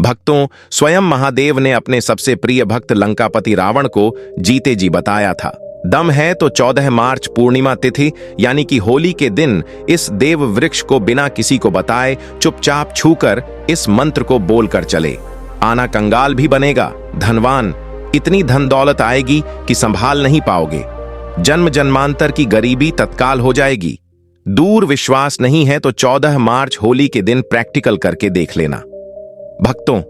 भक्तों, स्वयं महादेव ने अपने सबसे प्रिय भक्त लंकापति रावण को जीते जी बताया था, दम है तो 14 मार्च पूर्णिमा तिथि यानी कि होली के दिन इस देव वृक्ष को बिना किसी को बताए चुपचाप छूकर इस मंत्र को बोलकर चले। आना कंगाल भी बनेगा धनवान, इतनी धन दौलत आएगी कि संभाल नहीं पाओगे। जन्म जन्मांतर की गरीबी तत्काल हो जाएगी। दूर विश्वास नहीं है तो 14 मार्च होली के दिन प्रैक्टिकल करके देख लेना। भक्तों,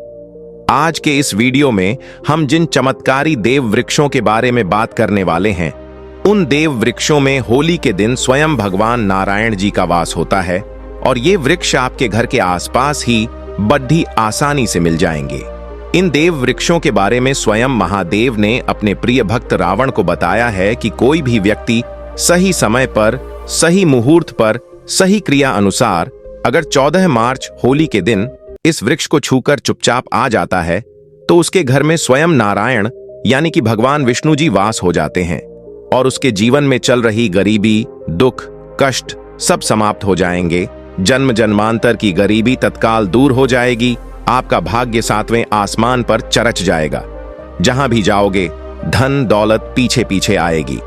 आज के इस वीडियो में हम जिन चमत्कारी देव वृक्षों के बारे में बात करने वाले हैं, उन देव वृक्षों में होली के दिन स्वयं भगवान नारायण जी का वास होता है और ये वृक्ष आपके घर के आसपास ही बड़ी आसानी से मिल जाएंगे। इन देव वृक्षों के बारे में स्वयं महादेव ने अपने प्रिय भक्त रावण को बताया है कि कोई भी व्यक्ति सही समय पर, सही मुहूर्त पर, सही क्रिया अनुसार अगर 14 मार्च होली के दिन इस वृक्ष को छूकर चुपचाप आ जाता है तो उसके घर में स्वयं नारायण यानी कि भगवान विष्णु जी वास हो जाते हैं और उसके जीवन में चल रही गरीबी, दुख, कष्ट सब समाप्त हो जाएंगे। जन्म जन्मांतर की गरीबी तत्काल दूर हो जाएगी। आपका भाग्य 7वें आसमान पर चरच जाएगा। जहां भी जाओगे धन दौलत पीछे पीछे आएगी।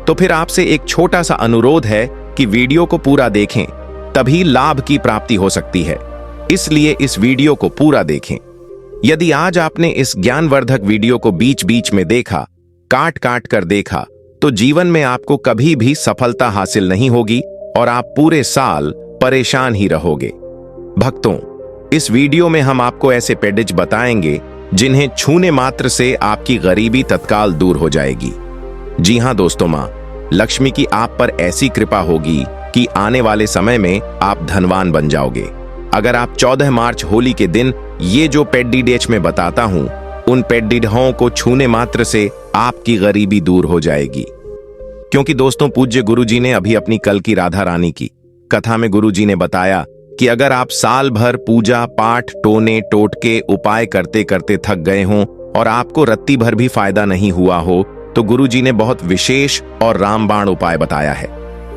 तो फिर आपसे एक छोटा सा अनुरोध है कि वीडियो को पूरा देखें, तभी लाभ की प्राप्ति हो सकती है। इसलिए इस वीडियो को पूरा देखें। यदि आज आपने इस ज्ञानवर्धक वीडियो को बीच बीच में देखा, काट काट कर देखा, तो जीवन में आपको कभी भी सफलता हासिल नहीं होगी और आप पूरे साल परेशान ही रहोगे। भक्तों, इस वीडियो में हम आपको ऐसे पेडिज बताएंगे जिन्हें छूने मात्र से आपकी गरीबी तत्काल दूर हो जाएगी। जी हां दोस्तों, मां लक्ष्मी की आप पर ऐसी कृपा होगी कि आने वाले समय में आप धनवान बन जाओगे। अगर आप 14 मार्च होली के दिन ये जो पेडिडेच में बताता हूं, उन पेडिडहों को छूने मात्र से आपकी गरीबी दूर हो जाएगी। क्योंकि दोस्तों, पूज्य गुरुजी ने अभी अपनी कल की राधा रानी की कथा में गुरुजी ने बताया कि अगर आप साल भर पूजा पाठ, टोने टोटके, उपाय करते करते थक गए हों और आपको रत्ती भर भी फायदा नहीं हुआ हो, तो गुरुजी ने बहुत विशेष और रामबाण उपाय बताया है।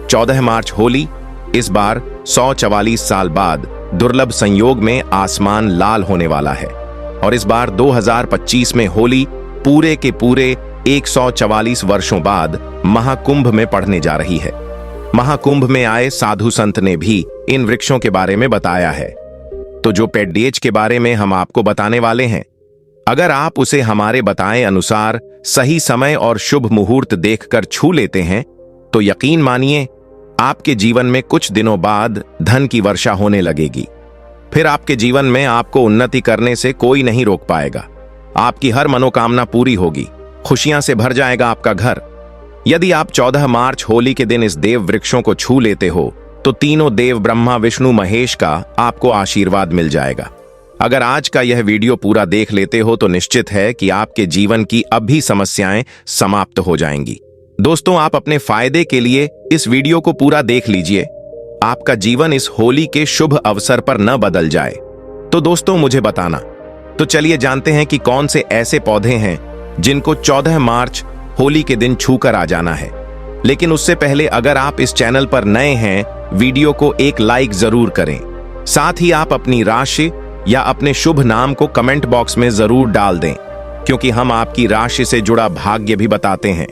14 मार्च होली, इस बार 144 साल बाद दुर्लभ संयोग में आसमान लाल होने वाला है और इस बार 2025 में होली पूरे के पूरे 144 वर्षों बाद महाकुंभ में पड़ने जा रही है। महाकुंभ में आए साधु संत ने भी इन वृक्षों के बारे में बताया है। तो जो पेडिडेच के बारे में हम आपको बताने वाले हैं, अगर आप उसे हमारे बताए अनुसार सही समय और शुभ मुहूर्त देखकर छू लेते हैं, तो यकीन मानिए आपके जीवन में कुछ दिनों बाद धन की वर्षा होने लगेगी। फिर आपके जीवन में आपको उन्नति करने से कोई नहीं रोक पाएगा। आपकी हर मनोकामना पूरी होगी, खुशियां से भर जाएगा आपका घर। यदि आप 14 मार्च होली के दिन इस देव वृक्षों को छू लेते हो, तो तीनों देव ब्रह्मा विष्णु महेश का आपको आशीर्वाद मिल जाएगा। अगर आज का यह वीडियो पूरा देख लेते हो तो निश्चित है कि आपके जीवन की अब भी समस्याएं समाप्त हो जाएंगी। दोस्तों, आप अपने फायदे के लिए इस वीडियो को पूरा देख लीजिए। आपका जीवन इस होली के शुभ अवसर पर न बदल जाए। तो दोस्तों, मुझे बताना। तो चलिए जानते हैं कि कौन से ऐसे पौधे हैं जिनको 14 मार्च होली के दिन छूकर आ जाना है। लेकिन उससे पहले अगर आप इस चैनल पर नए हैं, वीडियो को एक लाइक जरूर करें। साथ ही आप अपनी राशि या अपने शुभ नाम को कमेंट बॉक्स में जरूर डाल दें, क्योंकि हम आपकी राशि से जुड़ा भाग्य भी बताते हैं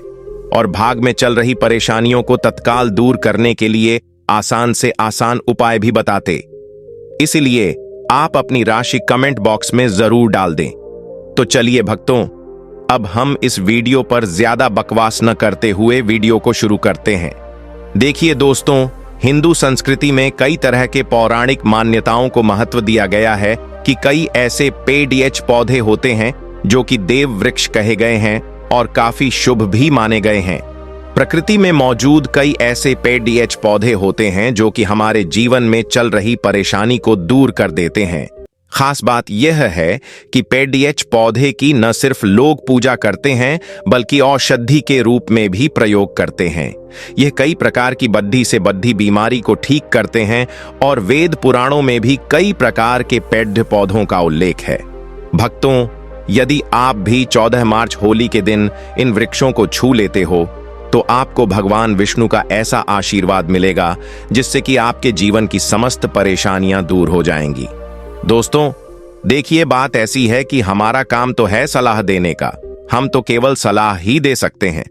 और भाग में चल रही परेशानियों को तत्काल दूर करने के लिए आसान से आसान उपाय भी बताते। इसलिए आप अपनी राशि कमेंट बॉक्स में जरूर डाल दें। तो चलिए भक्तों, अब हम इस वीडियो पर ज्यादा बकवास न करते हुए वीडियो को शुरू करते हैं। देखिए दोस्तों, हिंदू संस्कृति में कई तरह के पौराणिक मान्यताओं को महत्व दिया गया है कि कई ऐसे पेडिडेच पौधे होते हैं जो कि देव वृक्ष कहे गए हैं और काफी शुभ भी माने गए हैं। प्रकृति में मौजूद कई ऐसे पेडिडेच पौधे होते हैं जो कि हमारे जीवन में चल रही परेशानी को दूर कर देते हैं। खास बात यह है कि पेडिडेच पौधे की न सिर्फ लोग पूजा करते हैं, बल्कि औषधि के रूप में भी प्रयोग करते हैं। यह कई प्रकार की बद्धी से बद्धी बीमारी को ठीक करते हैं और वेद पुराणों में भी कई प्रकार के पेड़ पौधों का उल्लेख है। भक्तों, यदि आप भी 14 मार्च होली के दिन इन वृक्षों को छू लेते हो, तो आपको भगवान विष्णु का ऐसा आशीर्वाद मिलेगा जिससे कि आपके जीवन की समस्त परेशानियां दूर हो जाएंगी। दोस्तों, देखिए, बात ऐसी है कि हमारा काम तो है सलाह देने का, हम तो केवल सलाह ही दे सकते हैं।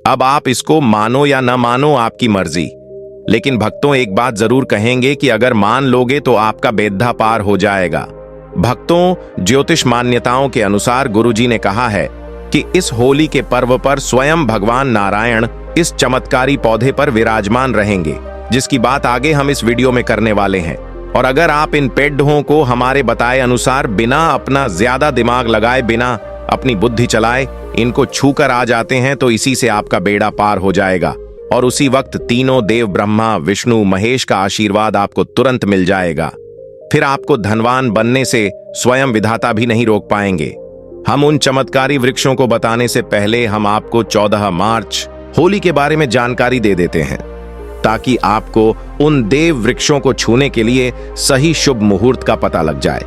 अब आप इसको मानो या न मानो, आपकी मर्जी। लेकिन भक्तों, एक बात जरूर कहेंगे कि अगर मान लोगे तो आपका बेद्धा पार हो जाएगा। भक्तों, ज्योतिष मान्यताओं के अनुसार गुरुजी ने कहा है कि इस होली के पर्व पर स्वयं भगवान नारायण इस चमत्कारी पौधे पर विराजमान रहेंगे, जिसकी बात आगे हम इस वीडियो में करने वाले हैं। और अगर आप इन पेड़ों को हमारे बताए अनुसार बिना अपना ज्यादा दिमाग लगाए, बिना अपनी बुद्धि चलाए इनको छूकर आ जाते हैं तो इसी से आपका बेड़ा पार हो जाएगा। और उसी वक्त तीनों देव ब्रह्मा, विष्णु, महेश का आशीर्वाद आपको तुरंत मिल जाएगा। फिर आपको धनवान बनने से स्वयं विधाता भी नहीं रोक पाएंगे। हम उन चमत्कारी वृक्षों को बताने से पहले हम आपको 14 मार्च होली के बारे में जानकारी दे देते हैं, ताकि आपको उन देव वृक्षों को छूने के लिए सही शुभ मुहूर्त का पता लग जाए।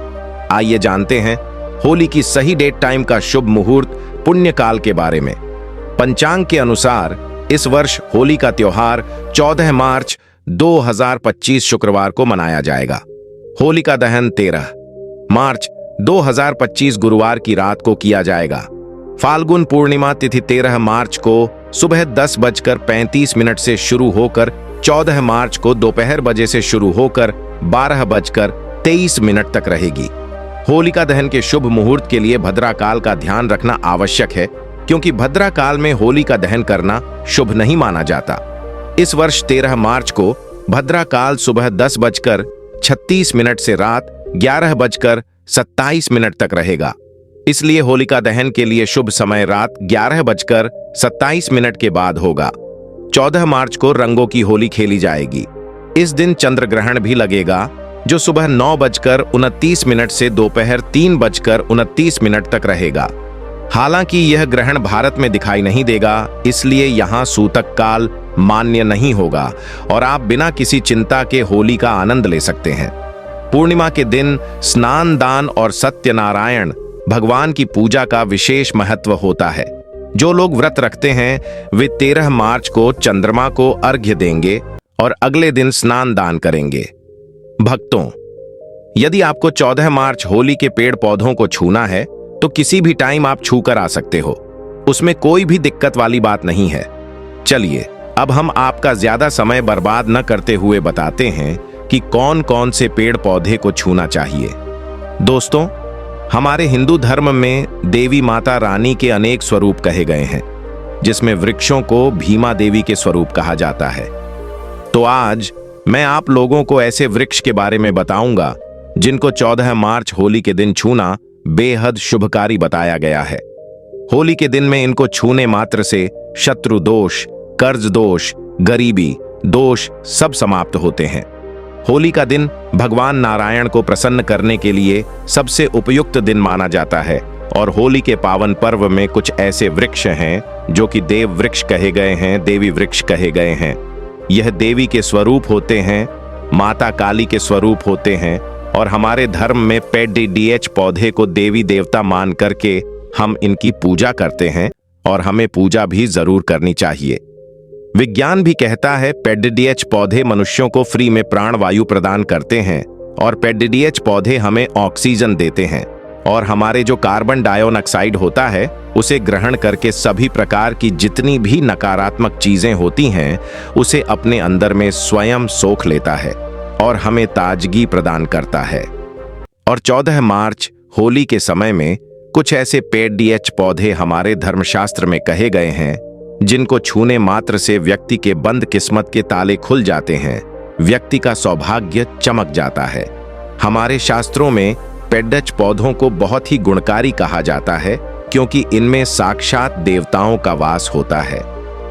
आइए जानते हैं होली की सही डेट टाइम का शुभ मुहूर्त पुण्य काल के बारे में। पंचांग के अनुसार इस वर्ष होली का त्योहार 14 मार्च 2025 शुक्रवार को मनाया जाएगा। होली का दहन 13 मार्च 2025 गुरुवार की रात को किया जाएगा। फाल्गुन पूर्णिमा तिथि 13 मार्च को सुबह 10:35 से शुरू होकर 14 मार्च को दोपहर बजे से शुरू होकर 12:23 तक रहेगी। होलिका दहन के शुभ मुहूर्त के लिए भद्रा काल का ध्यान रखना आवश्यक है, क्योंकि भद्रा काल में होली का दहन करना शुभ नहीं माना जाता। इस वर्ष 13 मार्च को भद्रा काल सुबह 10:36 से रात 11:27 तक रहेगा। इसलिए होलिका दहन के लिए शुभ समय रात 11:27 के बाद होगा। 14 मार्च को रंगों की होली खेली जाएगी। इस दिन चंद्र ग्रहण भी लगेगा, जो सुबह 9:29 से दोपहर 3:29 तक रहेगा। हालांकि यह ग्रहण भारत में दिखाई नहीं देगा, इसलिए यहाँ सूतक काल मान्य नहीं होगा और आप बिना किसी चिंता के होली का आनंद ले सकते हैं। पूर्णिमा के दिन स्नान, दान और सत्यनारायण भगवान की पूजा का विशेष महत्व होता है। जो लोग व्रत रखते हैं वे 13 मार्च को चंद्रमा को अर्घ्य देंगे और अगले दिन स्नान दान करेंगे। भक्तों, यदि आपको 14 मार्च होली के पेड़ पौधों को छूना है तो किसी भी टाइम आप छू कर आ सकते हो, उसमें कोई भी दिक्कत वाली बात नहीं है। चलिए अब हम आपका ज्यादा समय बर्बाद न करते हुए बताते हैं कि कौन कौन से पेड़ पौधे को छूना चाहिए। दोस्तों, हमारे हिंदू धर्म में देवी माता रानी के अनेक स्वरूप कहे गए हैं, जिसमें वृक्षों को भीमा देवी के स्वरूप कहा जाता है। तो आज मैं आप लोगों को ऐसे वृक्ष के बारे में बताऊंगा जिनको 14 मार्च होली के दिन छूना बेहद शुभकारी बताया गया है। होली के दिन में इनको छूने मात्र से शत्रु दोष, कर्ज दोष, गरीबी दोष सब समाप्त होते हैं। होली का दिन भगवान नारायण को प्रसन्न करने के लिए सबसे उपयुक्त दिन माना जाता है और होली के पावन पर्व में कुछ ऐसे वृक्ष हैं जो कि देव वृक्ष कहे गए हैं, देवी वृक्ष कहे गए हैं। यह देवी के स्वरूप होते हैं, माता काली के स्वरूप होते हैं और हमारे धर्म में पेडिडिएच पौधे को देवी देवता मान करके हम इनकी पूजा करते हैं और हमें पूजा भी जरूर करनी चाहिए। विज्ञान भी कहता है पेडिडिएच पौधे मनुष्यों को फ्री में प्राण वायु प्रदान करते हैं और पेडिडिएच पौधे हमें ऑक्सीजन देते हैं और हमारे जो कार्बन डाइऑक्साइड होता है उसे ग्रहण करके सभी प्रकार की जितनी भी नकारात्मक चीजें होती हैं उसे अपने अंदर में स्वयं सोख लेता है और हमें ताजगी प्रदान करता है। और 14 मार्च होली के समय में कुछ ऐसे पेडिडिएच पौधे हमारे धर्मशास्त्र में कहे गए हैं जिनको छूने मात्र से व्यक्ति के बंद किस्मत के ताले खुल जाते हैं, व्यक्ति का सौभाग्य चमक जाता है। हमारे शास्त्रों में पेडिडिएच पौधों को बहुत ही गुणकारी कहा जाता है, क्योंकि इनमें साक्षात देवताओं का वास होता है।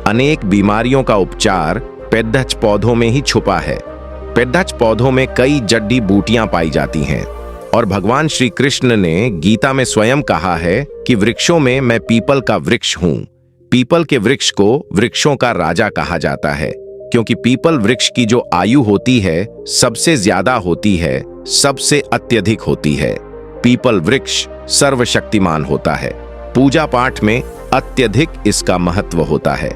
अनेक बीमारियों का उपचार पेडिडिएच पौधों में ही छुपा है। पेडिडिएच पौधों में कई जड़ी बूटियां पाई जाती हैं और भगवान श्री कृष्ण ने गीता में स्वयं कहा है कि वृक्षों में मैं पीपल का वृक्ष हूं। पीपल के वृक्ष को वृक्षों का राजा कहा जाता है, क्योंकि पीपल वृक्ष की जो आयु होती है सबसे ज्यादा होती है, सबसे अत्यधिक होती है। पीपल वृक्ष सर्वशक्तिमान होता है। पूजा पाठ में अत्यधिक इसका महत्व होता है।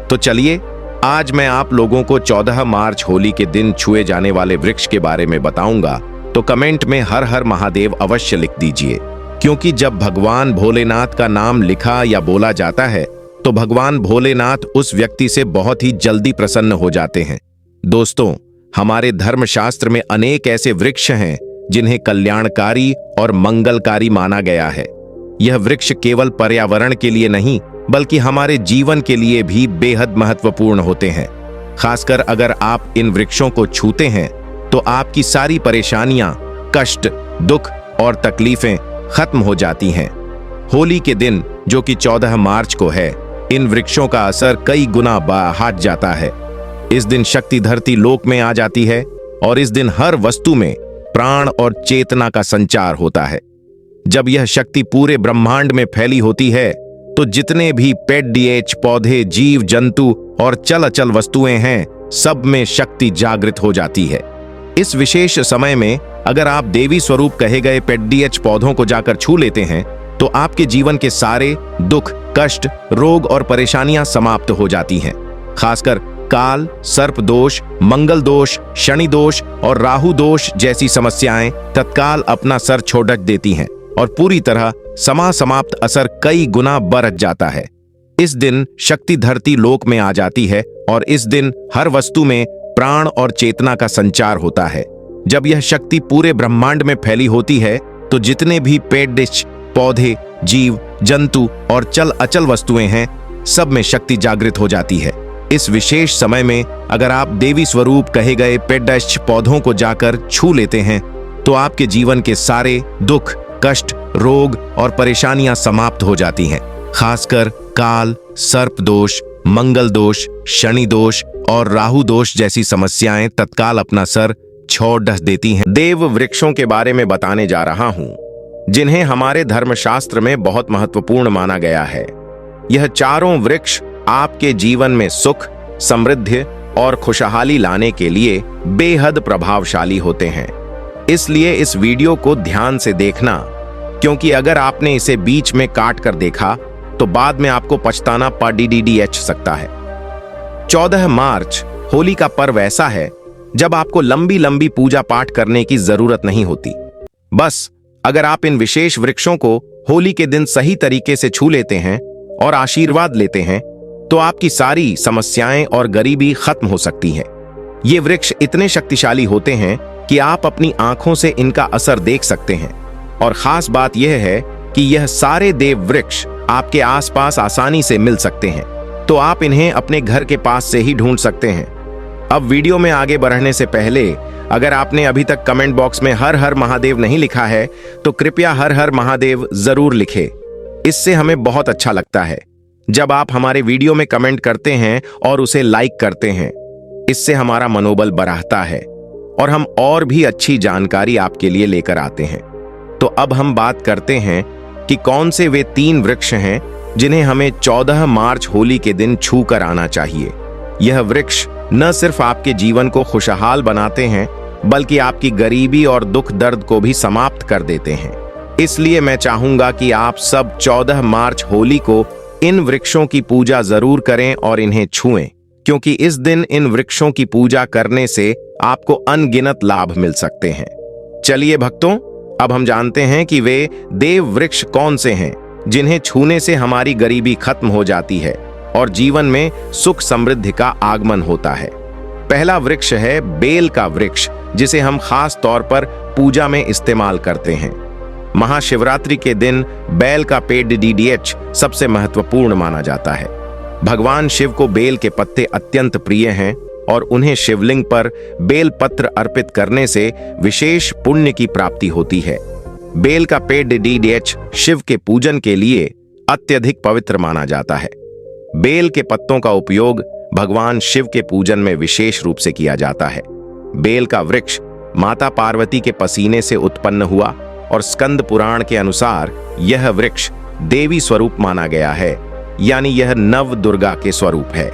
तो चलिए आज मैं आप लोगों को 14 मार्च होली के दिन छुए जाने वाले वृक्ष के बारे में बताऊंगा तो कमेंट में हर हर महादेव अवश्य लिख दीजिए, क्योंकि जब भगवान भोलेनाथ का नाम लिखा या बोला जाता है तो भगवान भोलेनाथ उस व्यक्ति से बहुत ही जल्दी प्रसन्न हो जाते हैं। दोस्तों, हमारे धर्मशास्त्र में अनेक ऐसे वृक्ष हैं जिन्हें कल्याणकारी और मंगलकारी माना गया है। यह वृक्ष केवल पर्यावरण के लिए नहीं बल्कि हमारे जीवन के लिए भी बेहद महत्वपूर्ण होते हैं। खासकर अगर आप इन वृक्षों को छूते हैं तो आपकी सारी परेशानियां, कष्ट, दुख और तकलीफें खत्म हो जाती हैं। होली के दिन, जो कि 14 मार्च को है, इन वृक्षों का असर कई गुना बढ़ जाता है। इस दिन शक्ति धरती लोक में आ जाती है और इस दिन हर वस्तु में प्राण और चेतना का संचार होता है। जब यह शक्ति पूरे ब्रह्मांड में फैली होती है तो जितने भी पेड़, पौधे, जीव जंतु और चल अचल वस्तुएं हैं, सब में शक्ति जागृत हो जाती है। इस विशेष समय में अगर आप देवी स्वरूप कहे गए पेड़, पौधों को जाकर छू लेते हैं तो आपके जीवन के सारे दुख, कष्ट, रोग और परेशानियां समाप्त हो जाती हैं। खासकर काल, सर्प दोष, मंगल दोष, शनि दोष और राहु दोष जैसी समस्याएं तत्काल अपना सर छोड़ देती हैं और पूरी तरह समाप्त असर कई गुना बढ़ जाता है। इस दिन शक्ति धरती लोक में आ जाती है और इस दिन हर वस्तु में प्राण और चेतना का संचार होता है। जब यह शक्ति पूरे ब्रह्मांड में फैली होती है तो जितने भी पेड़, पौधे, जीव जंतु और चल अचल वस्तुएं हैं, सब में शक्ति जागृत हो जाती है। इस विशेष समय में अगर आप देवी स्वरूप कहे गए पेड़, पौधों को जाकर छू लेते हैं तो आपके जीवन के सारे दुख, कष्ट, रोग और परेशानियां समाप्त हो जाती हैं। खासकर काल, सर्प दोष, मंगल दोष, शनि दोष और राहु दोष जैसी समस्याएं तत्काल अपना सर छोड़ देती हैं। देव वृक्षों के बारे में बताने जा रहा हूं, जिन्हें हमारे धर्मशास्त्र में बहुत महत्वपूर्ण माना गया है। यह चारों वृक्ष आपके जीवन में सुख, समृद्धि और खुशहाली लाने के लिए बेहद प्रभावशाली होते हैं। इसलिए इस वीडियो को ध्यान से देखना, क्योंकि अगर आपने इसे बीच में काट कर देखा तो बाद में आपको पछताना पड़ सकता है। 14 मार्च होली का पर्व ऐसा है जब आपको लंबी लंबी पूजा पाठ करने की जरूरत नहीं होती। बस अगर आप इन विशेष वृक्षों को होली के दिन सही तरीके से छू लेते हैं और आशीर्वाद लेते हैं तो आपकी सारी समस्याएं और गरीबी खत्म हो सकती है। ये वृक्ष इतने शक्तिशाली होते हैं कि आप अपनी आंखों से इनका असर देख सकते हैं और खास बात यह है कि यह सारे देव वृक्ष आपके आसपास आसानी से मिल सकते हैं, तो आप इन्हें अपने घर के पास से ही ढूंढ सकते हैं। अब वीडियो में आगे बढ़ने से पहले अगर आपने अभी तक कमेंट बॉक्स में हर हर महादेव नहीं लिखा है तो कृपया हर हर महादेव जरूर लिखें। इससे हमें बहुत अच्छा लगता है जब आप हमारे वीडियो में कमेंट करते हैं और उसे लाइक करते हैं। इससे हमारा मनोबल बढ़ता है और हम और भी अच्छी जानकारी आपके लिए लेकर आते हैं। तो अब हम बात करते हैं कि कौन से वे 3 वृक्ष हैं जिन्हें हमें 14 मार्च होली के दिन छू कर आना चाहिए। यह वृक्ष न सिर्फ आपके जीवन को खुशहाल बनाते हैं बल्कि आपकी गरीबी और दुख दर्द को भी समाप्त कर देते हैं। इसलिए मैं चाहूंगा कि आप सब 14 मार्च होली को इन वृक्षों की पूजा जरूर करें और इन्हें छुएं, क्योंकि इस दिन इन वृक्षों की पूजा करने से आपको अनगिनत लाभ मिल सकते हैं। चलिए भक्तों, अब हम जानते हैं कि वे देव वृक्ष कौन से हैं जिन्हें छूने से हमारी गरीबी खत्म हो जाती है और जीवन में सुख समृद्धि का आगमन होता है। पहला वृक्ष है बेल का वृक्ष, जिसे हम खास तौर पर पूजा में इस्तेमाल करते हैं। महाशिवरात्रि के दिन बेल का पेड़ DDH सबसे महत्वपूर्ण माना जाता है। भगवान शिव को बेल के पत्ते अत्यंत प्रिय हैं और उन्हें शिवलिंग पर बेल पत्र अर्पित करने से विशेष पुण्य की प्राप्ति होती है। बेल का पेड़ DDH शिव के पूजन के लिए अत्यधिक पवित्र माना जाता है। बेल के पत्तों का उपयोग भगवान शिव के पूजन में विशेष रूप से किया जाता है। बेल का वृक्ष माता पार्वती के पसीने से उत्पन्न हुआ और स्कंद पुराण के अनुसार यह वृक्ष देवी स्वरूप माना गया है, यानी यह नव दुर्गा के स्वरूप है।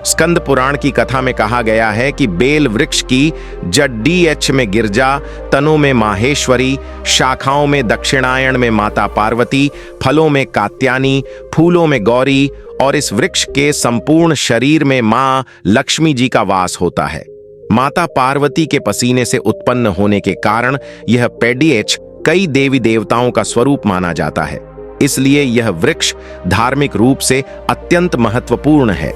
स्कंद पुराण की कथा में कहा गया है कि बेल वृक्ष की जड़ DH में गिरजा, तनों में माहेश्वरी, शाखाओं में दक्षिणायण में माता पार्वती, फलों में कात्यायनी, फूलों में गौरी और इस वृक्ष के संपूर्ण शरीर में मां लक्ष्मी जी का वास होता है। माता पार्वती के पसीने से उत्पन्न होने के कारण यह पेडिएच कई देवी देवताओं का स्वरूप माना जाता है। इसलिए यह वृक्ष धार्मिक रूप से अत्यंत महत्वपूर्ण है।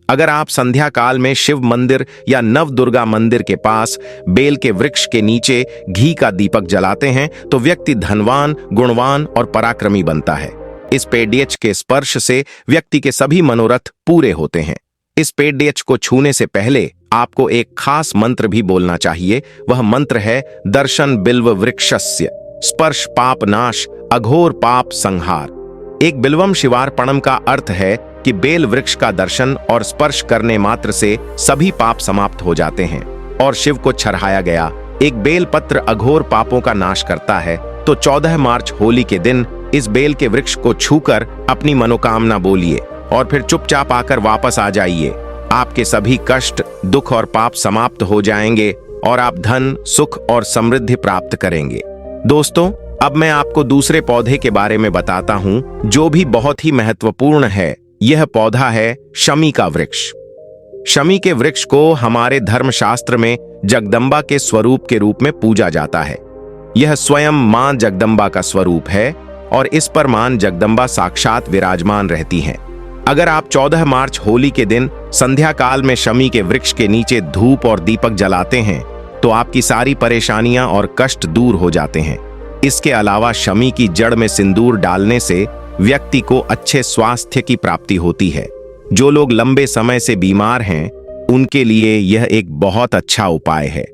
अगर आप संध्या काल में शिव मंदिर या नव दुर्गा मंदिर के पास बेल के वृक्ष के नीचे घी का दीपक जलाते हैं तो व्यक्ति धनवान, गुणवान और पराक्रमी बनता है। इस पेडिएच के स्पर्श से व्यक्ति के सभी मनोरथ पूरे होते हैं। इस पेडिएच को छूने से पहले आपको एक खास मंत्र भी बोलना चाहिए। वह मंत्र है दर्शन बिल्व वृक्षस्य स्पर्श पाप नाश अघोर पाप संहार। एक बिल्वम शिवार्पणम का अर्थ है कि बेल वृक्ष का दर्शन और स्पर्श करने मात्र से सभी पाप समाप्त हो जाते हैं। और शिव को चढ़ाया गया एक बेल पत्र अघोर पापों का नाश करता है। तो 14 मार्च होली के दिन इस बेल के वृक्ष को छूकर अपनी मनोकामना बोलिए और फिर चुपचाप आकर वापस आ जाइए। आपके सभी कष्ट, दुख और पाप समाप्त हो जाएंगे और आप धन, सुख और समृद्धि प्राप्त करेंगे। दोस्तों, अब मैं आपको दूसरे पौधे के बारे में बताता हूं जो भी बहुत ही महत्वपूर्ण है। यह पौधा है शमी का वृक्ष। शमी के वृक्ष को हमारे धर्मशास्त्र में जगदम्बा के स्वरूप के रूप में पूजा जाता है। यह स्वयं मां जगदम्बा का स्वरूप है और इस पर मां जगदम्बा साक्षात विराजमान रहती हैं। अगर आप 14 मार्च होली के दिन संध्या काल में शमी के वृक्ष के नीचे धूप और दीपक जलाते हैं तो आपकी सारी परेशानियां और कष्ट दूर हो जाते हैं। इसके अलावा शमी की जड़ में सिंदूर डालने से व्यक्ति को अच्छे स्वास्थ्य की प्राप्ति होती है। जो लोग लंबे समय से बीमार हैं उनके लिए यह एक बहुत अच्छा उपाय है।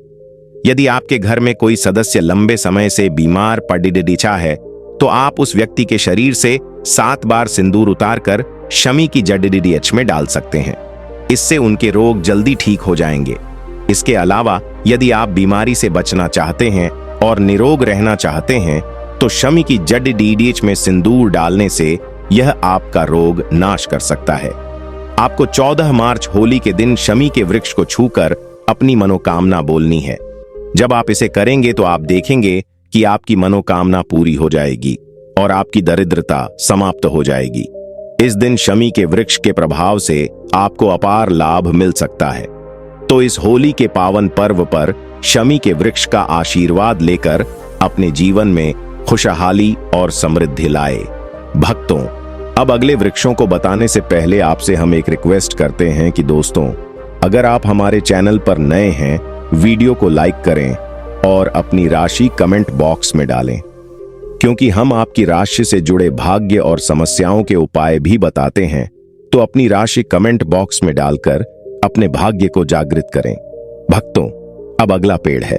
यदि आपके घर में कोई सदस्य लंबे समय से बीमार पड़िडिचा है तो आप उस व्यक्ति के शरीर से 7 बार सिंदूर उतारकर शमी की जड़ डीडीएच में डाल सकते हैं। इससे उनके रोग जल्दी ठीक हो जाएंगे। इसके अलावा यदि आप बीमारी से बचना चाहते हैं और निरोग रहना चाहते हैं तो शमी की जड़ डीडीएच में सिंदूर डालने से यह आपका रोग नाश कर सकता है। आपको 14 मार्च होली के दिन शमी के वृक्ष को छूकर अपनी मनोकामना बोलनी है। जब आप इसे करेंगे तो आप देखेंगे कि आपकी मनोकामना पूरी हो जाएगी और आपकी दरिद्रता समाप्त हो जाएगी। इस दिन शमी के वृक्ष के प्रभाव से आपको अपार लाभ मिल सकता है। तो इस होली के पावन पर्व पर शमी के वृक्ष का आशीर्वाद लेकर अपने जीवन में खुशहाली और समृद्धि लाए। भक्तों, अब अगले वृक्षों को बताने से पहले आपसे हम एक रिक्वेस्ट करते हैं कि दोस्तों, अगर आप हमारे चैनल पर नए हैं, वीडियो को लाइक करें और अपनी राशि कमेंट बॉक्स में डालें, क्योंकि हम आपकी राशि से जुड़े भाग्य और समस्याओं के उपाय भी बताते हैं। तो अपनी राशि कमेंट बॉक्स में डालकर अपने भाग्य को जागृत करें। भक्तों, अब अगला पेड़ है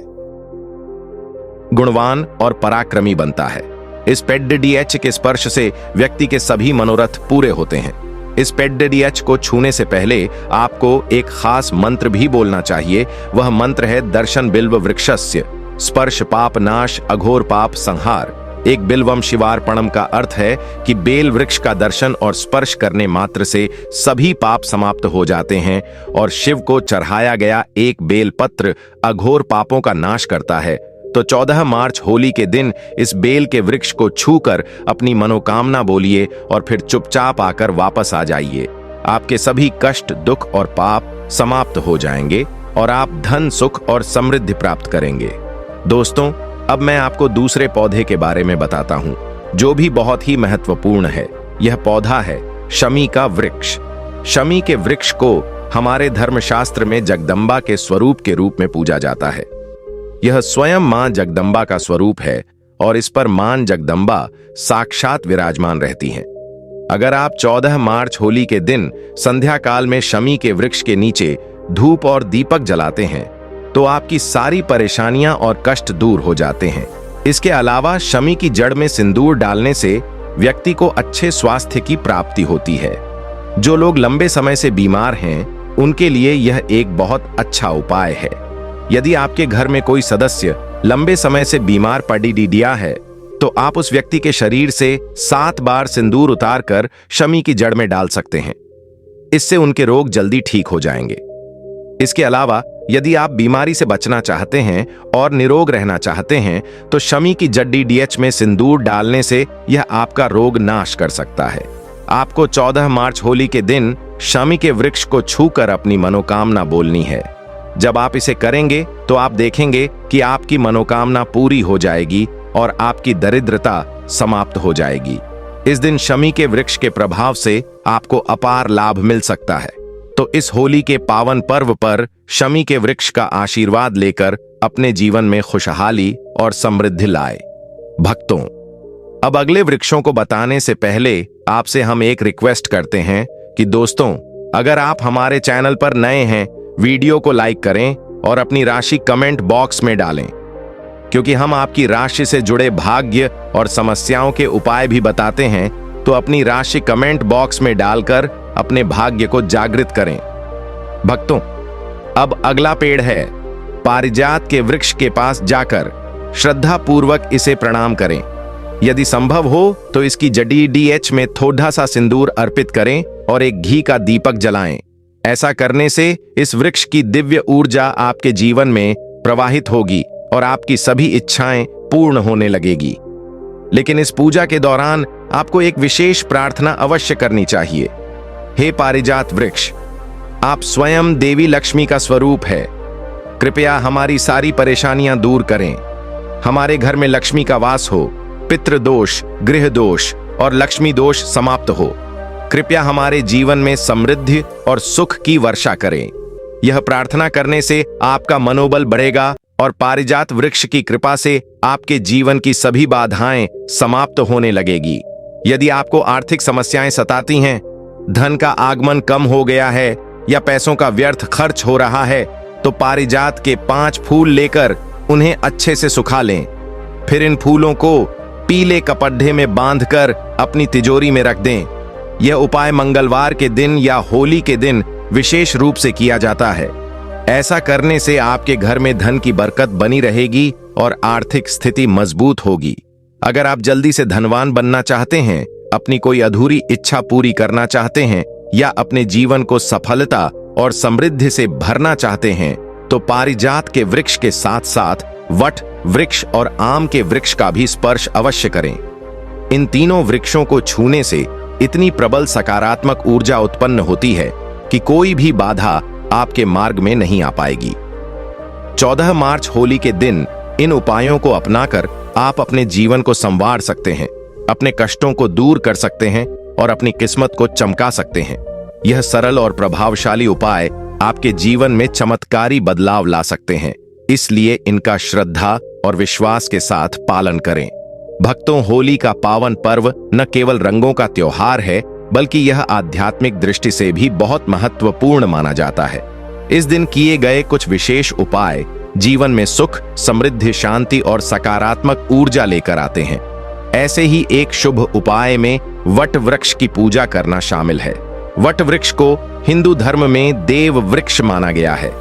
गुणवान और पराक्रमी बनता है। इस पेडिएच के स्पर्श से व्यक्ति के सभी मनोरथ पूरे होते हैं। इस पेडिएच को छूने से पहले आपको एक खास मंत्र भी बोलना चाहिए। वह मंत्र है दर्शन बिल्व वृक्षस्य स्पर्श पाप नाश अघोर पाप संहार। एक बिल्वम शिवार्पणम का अर्थ है कि बेल वृक्ष का दर्शन और स्पर्श करने मात्र से सभी पाप समाप्त हो जाते हैं और शिव को चढ़ाया गया एक बेल पत्र अघोर पापों का नाश करता है। तो 14 मार्च होली के दिन इस बेल के वृक्ष को छूकर अपनी मनोकामना बोलिए और फिर चुपचाप आकर वापस आ जाइए। आपके सभी कष्ट, दुख और पाप समाप्त हो जाएंगे और आप धन, सुख और समृद्धि प्राप्त करेंगे। दोस्तों, अब मैं आपको दूसरे पौधे के बारे में बताता हूं जो भी बहुत ही महत्वपूर्ण है। यह पौधा है शमी का वृक्ष। शमी के वृक्ष को हमारे धर्मशास्त्र में जगदम्बा के स्वरूप के रूप में पूजा जाता है। यह स्वयं मां जगदम्बा का स्वरूप है और इस पर मां जगदम्बा साक्षात विराजमान रहती हैं। अगर आप 14 मार्च होली के दिन संध्या काल में शमी के वृक्ष के नीचे धूप और दीपक जलाते हैं तो आपकी सारी परेशानियां और कष्ट दूर हो जाते हैं। इसके अलावा शमी की जड़ में सिंदूर डालने से व्यक्ति को अच्छे स्वास्थ्य की प्राप्ति होती है। जो लोग लंबे समय से बीमार हैं उनके लिए यह एक बहुत अच्छा उपाय है। यदि आपके घर में कोई सदस्य लंबे समय से बीमार पड़िडिया है तो आप उस व्यक्ति के शरीर से 7 बार सिंदूर उतारकर शमी की जड़ में डाल सकते हैं। इससे उनके रोग जल्दी ठीक हो जाएंगे। इसके अलावा यदि आप बीमारी से बचना चाहते हैं और निरोग रहना चाहते हैं तो शमी की जड़ डीडीएच में सिंदूर डालने से यह आपका रोग नाश कर सकता है। आपको 14 मार्च होली के दिन शमी के वृक्ष को छूकर अपनी मनोकामना बोलनी है। जब आप इसे करेंगे तो आप देखेंगे कि आपकी मनोकामना पूरी हो जाएगी और आपकी दरिद्रता समाप्त हो जाएगी। इस दिन शमी के वृक्ष के प्रभाव से आपको अपार लाभ मिल सकता है। तो इस होली के पावन पर्व पर शमी के वृक्ष का आशीर्वाद लेकर अपने जीवन में खुशहाली और समृद्धि लाए। भक्तों, अब अगले वृक्षों को बताने से पहले आपसे हम एक रिक्वेस्ट करते हैं कि दोस्तों, अगर आप हमारे चैनल पर नए हैं, वीडियो को लाइक करें और अपनी राशि कमेंट बॉक्स में डालें, क्योंकि हम आपकी राशि से जुड़े भाग्य और समस्याओं के उपाय भी बताते हैं। तो अपनी राशि कमेंट बॉक्स में डालकर अपने भाग्य को जागृत करें। भक्तों, अब अगला पेड़ है पारिजात के वृक्ष के पास जाकर श्रद्धा पूर्वक इसे प्रणाम करें। यदि संभव हो तो इसकी जड़ी डीएच में थोड़ा सा सिंदूर अर्पित करें और एक घी का दीपक जलाएं। ऐसा करने से इस वृक्ष की दिव्य ऊर्जा आपके जीवन में प्रवाहित होगी और आपकी सभी इच्छाएं पूर्ण होने लगेगी। लेकिन इस पूजा के दौरान आपको एक विशेष प्रार्थना अवश्य करनी चाहिए। हे पारिजात वृक्ष, आप स्वयं देवी लक्ष्मी का स्वरूप है। कृपया हमारी सारी परेशानियां दूर करें। हमारे घर में लक्ष्मी का वास हो, पितृदोष, गृह दोष और लक्ष्मी दोष समाप्त हो। कृपया हमारे जीवन में समृद्धि और सुख की वर्षा करें। यह प्रार्थना करने से आपका मनोबल बढ़ेगा और पारिजात वृक्ष की कृपा से आपके जीवन की सभी बाधाएं समाप्त होने लगेगी। यदि आपको आर्थिक समस्याएं सताती हैं, धन का आगमन कम हो गया है या पैसों का व्यर्थ खर्च हो रहा है, तो पारिजात के 5 फूल लेकर उन्हें अच्छे से सुखा लें। फिर इन फूलों को पीले कपड़े में बांधकर अपनी तिजोरी में रख दें। यह उपाय मंगलवार के दिन या होली के दिन विशेष रूप से किया जाता है। ऐसा करने से आपके घर में धन की बरकत बनी रहेगी और आर्थिक स्थिति मजबूत होगी। अगर आप जल्दी से धनवान बनना चाहते हैं, अपनी कोई अधूरी इच्छा पूरी करना चाहते हैं या अपने जीवन को सफलता और समृद्धि से भरना चाहते हैं, तो पारिजात के वृक्ष के साथ साथ वट वृक्ष और आम के वृक्ष का भी स्पर्श अवश्य करें। इन तीनों वृक्षों को छूने से इतनी प्रबल सकारात्मक ऊर्जा उत्पन्न होती है कि कोई भी बाधा आपके मार्ग में नहीं आ पाएगी। 14 मार्च होली के दिन इन उपायों को अपनाकर आप अपने जीवन को संवार सकते हैं, अपने कष्टों को दूर कर सकते हैं और अपनी किस्मत को चमका सकते हैं। यह सरल और प्रभावशाली उपाय आपके जीवन में चमत्कारी बदलाव ला सकते हैं, इसलिए इनका श्रद्धा और विश्वास के साथ पालन करें। भक्तों, होली का पावन पर्व न केवल रंगों का त्योहार है, बल्कि यह आध्यात्मिक दृष्टि से भी बहुत महत्वपूर्ण माना जाता है। इस दिन किए गए कुछ विशेष उपाय जीवन में सुख, समृद्धि, शांति और सकारात्मक ऊर्जा लेकर आते हैं। ऐसे ही एक शुभ उपाय में वट वृक्ष की पूजा करना शामिल है। वट वृक्ष को हिंदू धर्म में देव वृक्ष माना गया है,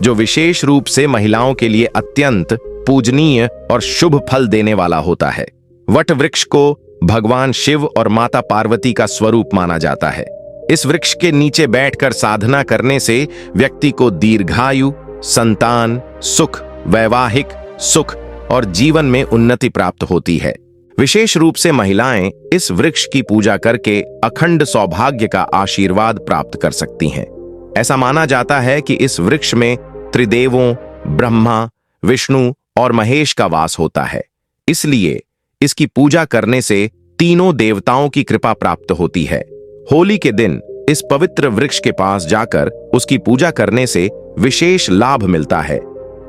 जो विशेष रूप से महिलाओं के लिए अत्यंत पूजनीय और शुभ फल देने वाला होता है। वट वृक्ष को भगवान शिव और माता पार्वती का स्वरूप माना जाता है। इस वृक्ष के नीचे बैठकर साधना करने से व्यक्ति को दीर्घायु, संतान, सुख, वैवाहिक सुख और जीवन में उन्नति प्राप्त होती है। विशेष रूप से महिलाएं इस वृक्ष की पूजा करके अखंड सौभाग्य का आशीर्वाद प्राप्त कर सकती हैं। ऐसा माना जाता है कि इस वृक्ष में त्रिदेवों ब्रह्मा, विष्णु और महेश का वास होता है, इसलिए इसकी पूजा करने से तीनों देवताओं की कृपा प्राप्त होती है। होली के दिन इस पवित्र वृक्ष के पास जाकर उसकी पूजा करने से विशेष लाभ मिलता है।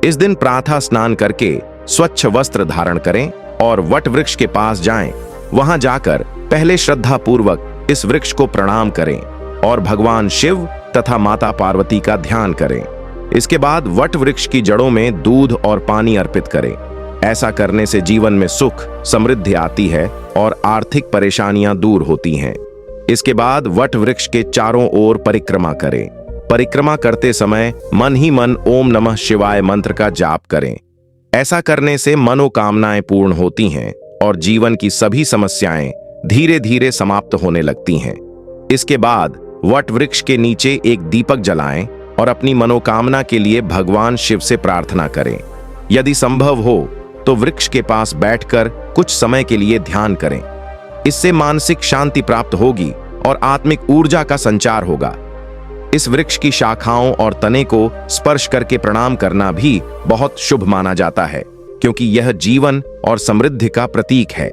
इस दिन प्रातः स्नान करके स्वच्छ वस्त्र धारण करें और वट वृक्ष के पास जाएं। वहां जाकर पहले श्रद्धा पूर्वक इस वृक्ष को प्रणाम करें और भगवान शिव तथा माता पार्वती का ध्यान करें। इसके बाद वट वृक्ष की जड़ों में दूध और पानी अर्पित करें। ऐसा करने से जीवन में सुख, समृद्धि आती है और आर्थिक परेशानियां दूर होती हैं। इसके बाद वट वृक्ष के चारों ओर परिक्रमा करें। परिक्रमा करते समय मन ही मन ओम नमः शिवाय मंत्र का जाप करें। ऐसा करने से मनोकामनाएं पूर्ण होती हैं और जीवन की सभी समस्याएं धीरे धीरे समाप्त होने लगती हैं। इसके बाद वट वृक्ष के नीचे एक दीपक जलाएं और अपनी मनोकामना के लिए भगवान शिव से प्रार्थना करें। यदि संभव हो तो वृक्ष के पास बैठकर कुछ समय के लिए ध्यान करें। इससे मानसिक शांति प्राप्त होगी और आत्मिक ऊर्जा का संचार होगा। इस वृक्ष की शाखाओं और तने को स्पर्श करके प्रणाम करना भी बहुत शुभ माना जाता है, क्योंकि यह जीवन और समृद्धि का प्रतीक है।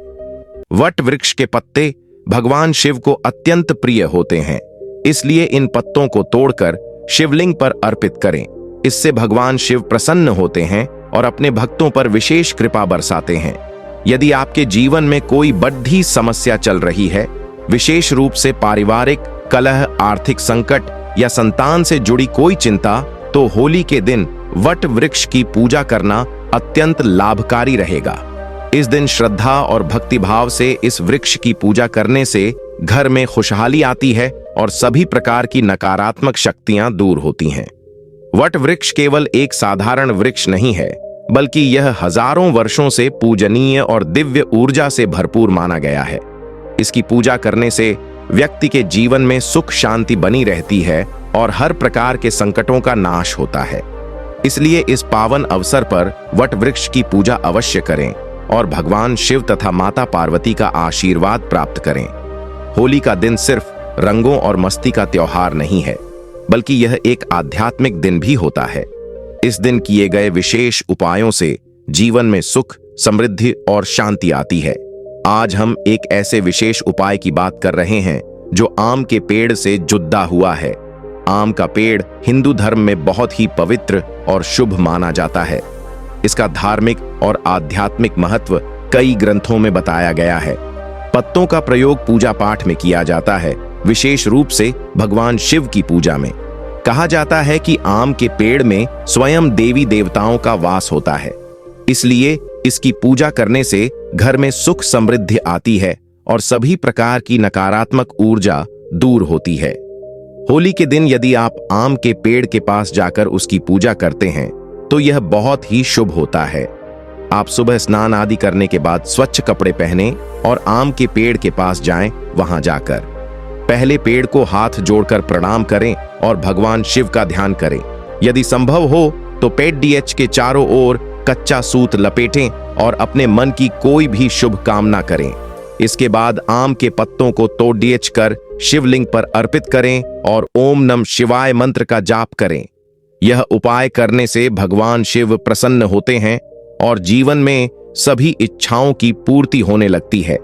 वट वृक्ष के पत्ते भगवान शिव को अत्यंत प्रिय होते हैं, इसलिए इन पत्तों को तोड़कर शिवलिंग पर अर्पित करें। इससे भगवान शिव प्रसन्न होते हैं और अपने भक्तों पर विशेष कृपा बरसाते हैं। यदि आपके जीवन में कोई बड़ी समस्या चल रही है, विशेष रूप से पारिवारिक कलह, आर्थिक संकट या संतान से जुड़ी कोई चिंता, तो होली के दिन वट वृक्ष की पूजा करना अत्यंत लाभकारी रहेगा। इस दिन श्रद्धा और भक्तिभाव से इस वृक्ष की पूजा करने से घर में खुशहाली आती है और सभी प्रकार की नकारात्मक शक्तियां दूर होती हैं। वट वृक्ष केवल एक साधारण वृक्ष नहीं है, बल्कि यह हजारों वर्षों से पूजनीय और दिव्य ऊर्जा से भरपूर माना गया है। इसकी पूजा करने से व्यक्ति के जीवन में सुख शांति बनी रहती है और हर प्रकार के संकटों का नाश होता है। इसलिए इस पावन अवसर पर वट वृक्ष की पूजा अवश्य करें और भगवान शिव तथा माता पार्वती का आशीर्वाद प्राप्त करें। होली का दिन सिर्फ रंगों और मस्ती का त्योहार नहीं है, बल्कि यह एक आध्यात्मिक दिन भी होता है। इस दिन किए गए विशेष उपायों से जीवन में सुख, समृद्धि और शांति आती है। आज हम एक ऐसे विशेष उपाय की बात कर रहे हैं जो आम के पेड़ से जुड़ा हुआ है। आम का पेड़ हिंदू धर्म में बहुत ही पवित्र और शुभ माना जाता है। इसका धार्मिक और आध्यात्मिक महत्व कई ग्रंथों में बताया गया है। पत्तों का प्रयोग पूजा पाठ में किया जाता है, विशेष रूप से भगवान शिव की पूजा में। कहा जाता है कि आम के पेड़ में स्वयं देवी देवताओं का वास होता है, इसलिए इसकी पूजा करने से घर में सुख समृद्धि आती है और सभी प्रकार की नकारात्मक ऊर्जा दूर होती है। होली के दिन यदि आप आम के पेड़ के पास जाकर उसकी पूजा करते हैं तो यह बहुत ही शुभ होता है। आप सुबह स्नान आदि करने के बाद स्वच्छ कपड़े पहने और आम के पेड़ के पास जाएं। वहां जाकर पहले पेड़ को हाथ जोड़कर प्रणाम करें और भगवान शिव का ध्यान करें। यदि संभव हो तो पेड़ डीएच के चारों ओर कच्चा सूत लपेटें और अपने मन की कोई भी शुभ कामना करें। इसके बाद आम के पत्तों को तोड़ डीएच कर शिवलिंग पर अर्पित करें और ओम नमः शिवाय मंत्र का जाप करें। यह उपाय करने से भगवान शिव प्रसन्न होते हैं और जीवन में सभी इच्छाओं की पूर्ति होने लगती है।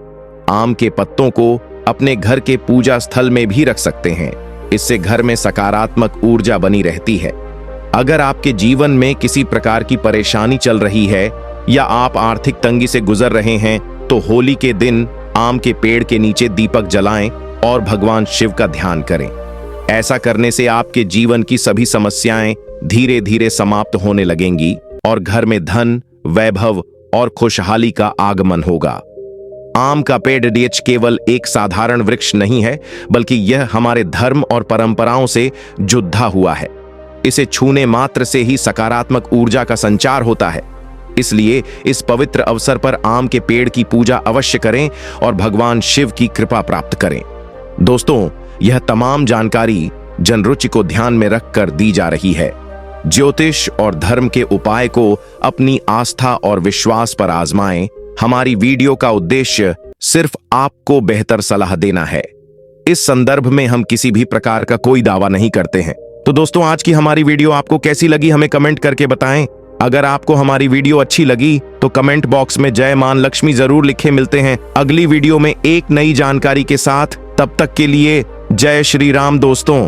आम के पत्तों को अपने घर के पूजा स्थल में भी रख सकते हैं। इससे घर में सकारात्मक ऊर्जा बनी रहती है। अगर आपके जीवन में किसी प्रकार की परेशानी चल रही है या आप आर्थिक तंगी से गुजर रहे हैं, तो होली के दिन आम के पेड़ के नीचे दीपक जलाएं और भगवान शिव का ध्यान करें। ऐसा करने से आपके जीवन की सभी समस्याएं धीरे धीरे समाप्त होने लगेंगी और घर में धन, वैभव और खुशहाली का आगमन होगा। आम का पेड़ डीएच केवल एक साधारण वृक्ष नहीं है, बल्कि यह हमारे धर्म और परंपराओं से जुड़ा हुआ है। इसे छूने मात्र से ही सकारात्मक ऊर्जा का संचार होता है। इसलिए इस पवित्र अवसर पर आम के पेड़ की पूजा अवश्य करें और भगवान शिव की कृपा प्राप्त करें। दोस्तों, यह तमाम जानकारी जनरुचि को ध्यान में रखकर दी जा रही है। ज्योतिष और धर्म के उपाय को अपनी आस्था और विश्वास पर आजमाएं। हमारी वीडियो का उद्देश्य सिर्फ आपको बेहतर सलाह देना है। इस संदर्भ में हम किसी भी प्रकार का कोई दावा नहीं करते हैं। तो दोस्तों, आज की हमारी वीडियो आपको कैसी लगी हमें कमेंट करके बताएं। अगर आपको हमारी वीडियो अच्छी लगी तो कमेंट बॉक्स में जय मां लक्ष्मी जरूर लिखे। मिलते हैं अगली वीडियो में एक नई जानकारी के साथ। तब तक के लिए जय श्री राम दोस्तों।